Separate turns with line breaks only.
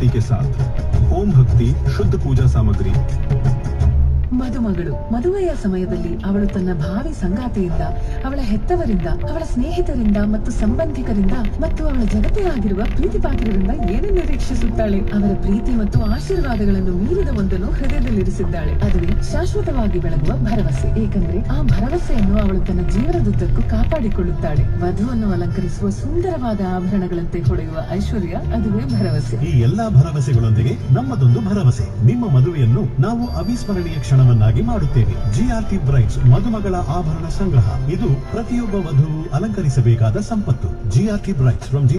भक्ति के साथ ओम भक्ति शुद्ध पूजा सामग्री।
ಮದುಮಗಳು ಮದುವೆಯ ಸಮಯದಲ್ಲಿ ಅವಳು ತನ್ನ ಭಾವಿ ಸಂಗಾತಿಯಿಂದ, ಅವಳ ಹೆತ್ತವರಿಂದ, ಅವಳ ಸ್ನೇಹಿತರಿಂದ ಮತ್ತು ಸಂಬಂಧಿಕರಿಂದ ಮತ್ತು ಅವಳ ಜಗತ್ತೇ ಆಗಿರುವ ಪ್ರೀತಿ ಪಾತ್ರರಿಂದ ಏನನ್ನು ನಿರೀಕ್ಷಿಸುತ್ತಾಳೆ? ಅವರ ಪ್ರೀತಿ ಮತ್ತು ಆಶೀರ್ವಾದಗಳನ್ನು ಮೀರಿದ ಒಂದನ್ನು ಹೃದಯದಲ್ಲಿರಿಸಿದ್ದಾಳೆ. ಅದುವೇ ಶಾಶ್ವತವಾಗಿ ಬೆಳಗುವ ಭರವಸೆ. ಏಕೆಂದರೆ ಆ ಭರವಸೆಯನ್ನು ಅವಳು ತನ್ನ ಜೀವನದುದ್ದಕ್ಕೂ ಕಾಪಾಡಿಕೊಳ್ಳುತ್ತಾಳೆ. ವಧುವನ್ನು ಅಲಂಕರಿಸುವ ಸುಂದರವಾದ ಆಭರಣಗಳಂತೆ ಹೊಳೆಯುವ ಐಶ್ವರ್ಯ, ಅದುವೇ ಭರವಸೆ.
ಈ ಎಲ್ಲಾ ಭರವಸೆಗಳೊಂದಿಗೆ ನಮ್ಮದೊಂದು ಭರವಸೆ. ನಿಮ್ಮ ಮದುವೆಯನ್ನು ನಾವು ಅವಿಸ್ಮರಣೀಯ ಕ್ಷಣವನ್ನಾಗಿ ಮಾಡುತ್ತೇವೆ. ಜಿಆರ್ಟಿ ಬ್ರೈಡ್ಸ್ ಮದುಮಗಳ ಆಭರಣ ಸಂಗ್ರಹ. ಇದು ಪ್ರತಿಯೊಬ್ಬ ವಧುವು ಅಲಂಕರಿಸಬೇಕಾದ ಸಂಪತ್ತು. GRT Bryde's from